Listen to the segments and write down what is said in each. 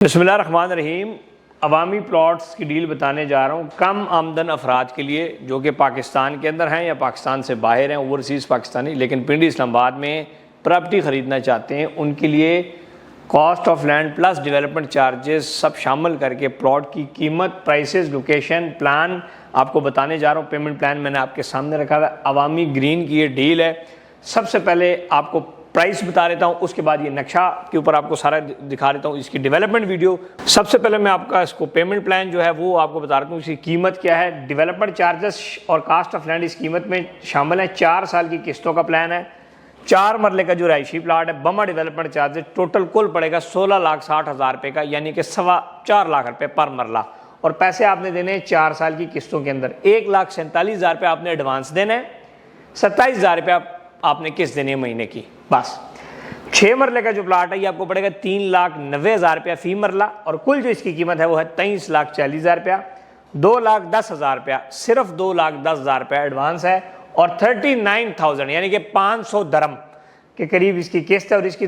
बिस्मिल्लाहिर्रहमानिर्रहीम। अवामी प्लॉट्स की डील बताने जा रहा हूँ कम आमदन अफराद के लिए जो कि पाकिस्तान के अंदर हैं या पाकिस्तान से बाहर हैं, ओवरसीज़ पाकिस्तानी, लेकिन पिंडी इस्लामाबाद में प्रॉपर्टी ख़रीदना चाहते हैं। उनके लिए cost of land plus development charges सब शामिल करके प्लॉट की कीमत, प्राइसेस, लोकेशन, प्लान आपको बताने जा रहा हूँ। पेमेंट प्लान मैंने आपके सामने रखा था। अवामी ग्रीन की ये डील है। सबसे पहले आपको प्राइस बता देता हूँ, उसके बाद ये नक्शा के ऊपर आपको सारा दिखा देता हूँ, इसकी डेवलपमेंट वीडियो। सबसे पहले मैं आपका इसको पेमेंट प्लान जो है वो आपको बता देता हूँ, इसकी कीमत क्या है, डेवलपमेंट चार्जेस और कास्ट ऑफ लैंड इस कीमत में शामिल है। 4 साल की किस्तों का प्लान है। 4 मरले का जो रहायशी प्लाट है, बमा डेवलपमेंट चार्जेस टोटल कुल पड़ेगा 16,60,000 रुपये का, यानी कि 4.25 लाख रुपये पर मरला। और पैसे आपने देने हैं 4 साल की किस्तों के अंदर। 1,47,000 रुपये आपने एडवांस देना है, 27,000 रुपये आपने किस्त देनी है महीने की, बस। 6 मरले का जो प्लाट है ये आपको पड़ेगा 3,90,000 रुपया फी मरला, और कुल जो इसकी कीमत है वो है 23,40,000 रुपया। 2,10,000 रुपया, सिर्फ 2,10,000 रुपया एडवांस है, और 39,000 यानी कि 500 दरम के करीब इसकी किस्त है। और इसकी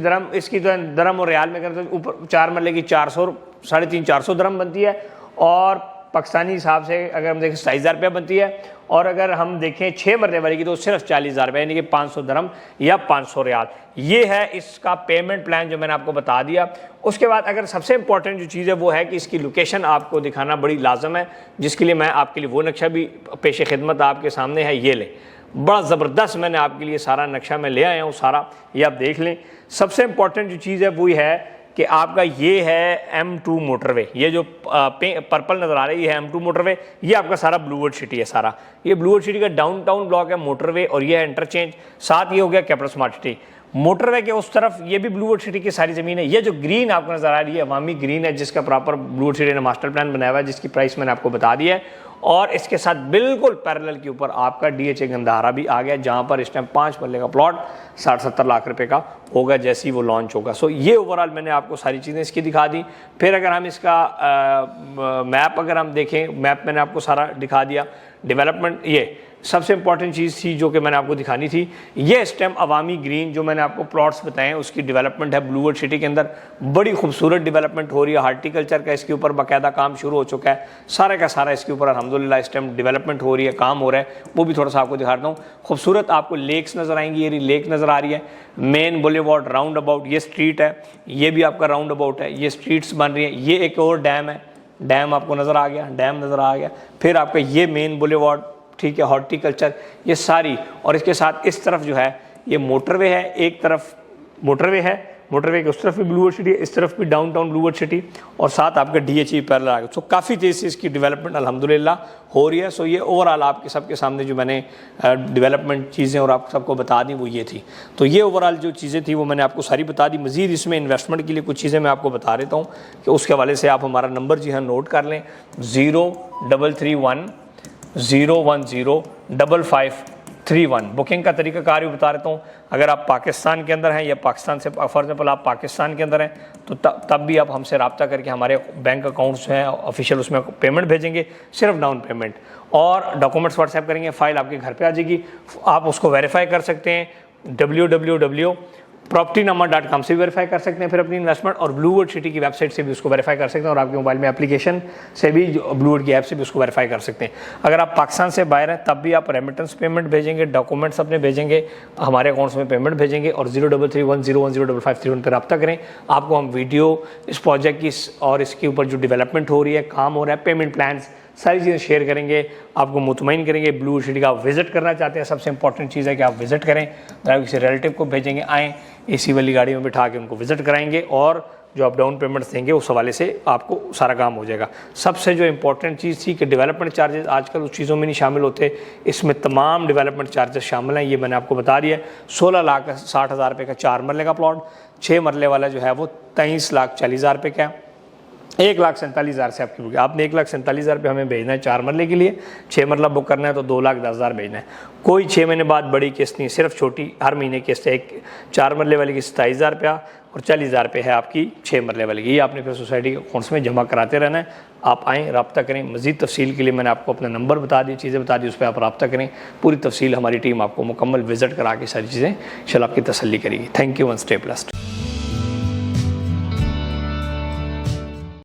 तो दरम और रियाल में करते तो ऊपर 4 मरले की 400, 350-400 दरम बनती है, और पाकिस्तानी हिसाब से अगर हम देखें 27,000 रुपया बनती है। और अगर हम देखें 6 मरले वाली की तो सिर्फ 40,000 रुपये, यानी कि 500 दरम या 500 रियाल। ये है इसका पेमेंट प्लान जो मैंने आपको बता दिया। उसके बाद अगर सबसे इंपॉर्टेंट जो चीज़ है वो है कि इसकी लोकेशन आपको दिखाना बड़ी लाजम है, जिसके लिए मैं आपके लिए वो नक्शा भी पेश खिदमत आपके सामने है। ये लें, बड़ा ज़बरदस्त मैंने आपके लिए सारा नक्शा मैं ले आया हूँ, सारा ये आप देख लें। सबसे इंपॉर्टेंट जो चीज़ है वो है कि आपका ये है M2 मोटरवे। ये जो पर्पल नज़र आ रही है M2 मोटरवे, ये आपका सारा ब्लूवर्ड सिटी है। सारा ये ब्लूवर्ड सिटी का डाउनटाउन ब्लॉक है मोटरवे, और ये है इंटरचेंज। साथ ये हो गया कैपिटल स्मार्ट सिटी। मोटरवे के उस तरफ ये भी ब्लूवर्ड सिटी की सारी ज़मीन है। ये जो ग्रीन आपको नज़र आ रही है अवामी ग्रीन है, जिसका प्रॉपर ब्लूवर्ड सिटी ने मास्टर प्लान बनाया हुआ है, जिसकी प्राइस मैंने आपको बता दी है। और इसके साथ बिल्कुल पैरेलल के ऊपर आपका DHA गंधारा भी आ गया, जहाँ पर इस टाइम 5 मरले का प्लॉट 60-70 लाख रुपए का होगा जैसे ही वो लॉन्च होगा। सो ये ओवरऑल मैंने आपको सारी चीज़ें इसकी दिखा दी। फिर अगर हम इसका मैप अगर हम देखें, मैप मैंने आपको सारा दिखा दिया। डेवलपमेंट, ये सबसे इंपॉर्टेंट चीज़ थी जो कि मैंने आपको दिखानी थी। ये स्टेम अवामी ग्रीन जो मैंने आपको प्लॉट्स बताए हैं उसकी डेवलपमेंट है ब्लूवर्ड सिटी के अंदर। बड़ी खूबसूरत डेवलपमेंट हो रही है। हार्टिकल्चर का इसके ऊपर बाकायदा काम शुरू हो चुका है। सारा का सारा इसके ऊपर अल्हम्दुलिल्लाह इस टाइम डेवलपमेंट हो रही है, काम हो रहा है। वो भी थोड़ा सा आपको दिखाता हूँ। खूबसूरत आपको लेक्स नज़र आएंगी। ये लेक नज़र आ रही है, मेन बुलेवार्ड, राउंड अबाउट, ये स्ट्रीट है, ये भी आपका राउंड अबाउट है, ये स्ट्रीट्स बन रही हैं। ये एक और डैम है, डैम आपको नज़र आ गया, डैम नज़र आ गया। फिर आपका ये मेन बुलेवार्ड, ठीक है, हॉर्टिकल्चर, ये सारी। और इसके साथ इस तरफ जो है ये मोटरवे है, एक तरफ मोटरवे है, मोटरवे के उस तरफ भी ब्लूवर्ड सिटी, इस तरफ भी डाउनटाउन ब्लूवर्ड सिटी, और साथ आपका DHA पैरेलल आ गया। सो काफ़ी तेज़ से इसकी डेवलपमेंट अल्हम्दुलिल्लाह हो रही है। सो ये ओवरऑल आपके सबके सामने जो मैंने डेवलपमेंट चीज़ें और आप सबको बता दी वो ये थी। तो ये ओवरऑल जो चीज़ें थी वो मैंने आपको सारी बता दी। मज़ीद इसमें इन्वेस्टमेंट के लिए कुछ चीज़ें मैं आपको बता देता हूँ कि उसके हवाले से आप हमारा नंबर जी हाँ नोट कर लें, 0331 0105531। बुकिंग का तरीका कार भी बता देता हूँ। अगर आप पाकिस्तान के अंदर हैं या पाकिस्तान से फॉर एग्जाम्पल आप पाकिस्तान के अंदर हैं तो तब भी आप हमसे रब्ता करके हमारे बैंक अकाउंट्स हैं ऑफिशियल, उसमें पेमेंट भेजेंगे, सिर्फ डाउन पेमेंट, और डॉक्यूमेंट्स व्हाट्सएप करेंगे, फ़ाइल आपके घर पे आ जाएगी। आप उसको वेरीफाई कर सकते हैं, www.propertynama.com से भी वेरीफाई कर सकते हैं फिर अपनी इन्वेस्टमेंट, और ब्लूवर्ड सिटी की वेबसाइट से भी उसको वेरीफाई कर सकते हैं, और आपके मोबाइल में एप्लीकेशन से भी ब्लूवर्ड की ऐप से भी उसको वेरीफाई कर सकते हैं। अगर आप पाकिस्तान से बाहर हैं तब भी आप रेमिटेंस पेमेंट भेजेंगे, डॉक्यूमेंट्स अपने भेजेंगे, हमारे अकाउंट्स में पेमेंट भेजेंगे, और 0331010531 पर रब्ता करें। आपको हम वीडियो इस प्रोजेक्ट की और इसके ऊपर जो डेवलपमेंट हो रही है, काम हो रहा है, पेमेंट प्लान्स, सारी चीज़ें शेयर करेंगे, आपको मुतमईन करेंगे। ब्लूवर्ड सिटी का आप विज़िट करना चाहते हैं, सबसे इंपॉर्टेंट चीज़ है कि आप विज़िट करें। आप किसी रिलेटिव को भेजेंगे, आएँ, AC वाली गाड़ी में बिठा के उनको विज़िट कराएंगे, और जो आप डाउन पेमेंट्स देंगे उस हवाले से आपको सारा काम हो जाएगा। सबसे जो इंपॉर्टेंट चीज़ थी कि डेवलपमेंट चार्जेस आजकल उस चीज़ों में नहीं शामिल होते, इसमें तमाम डेवलपमेंट चार्जेस शामिल हैं। ये मैंने आपको बता दिया। 16,60,000 रुपये का 4 मरले का प्लॉट, 6 मरले वाला जो है वो 23,40,000 रुपये का है। 1,47,000 से आपकी बुक, आपने 1,47,000 रुपये हमें भेजना है 4 मरले के लिए। 6 मरला बुक करना है तो 2,10,000 भेजना है। कोई 6 महीने बाद बड़ी किस्त नहीं, सिर्फ छोटी हर महीने किस्त है। 4 मरले वाली की 27,000 रुपया, और 40,000 रुपये है आपकी 6 मरले वाली की। ये आपने फिर सोसाइटी के अकाउंट्स में जमा कराते रहना है। आप आएँ, रब्ता करें। मज़ीद तफसील के लिए मैंने आपको अपना नंबर बता दी, चीज़ें बता दी, उस पर आप रब्ता करें। पूरी तफसील हमारी टीम आपको मुकम्मल विज़िट करा के सारी चीज़ें इंशाल्लाह आपकी तसल्ली करेगी। Thank you, one stay blessed.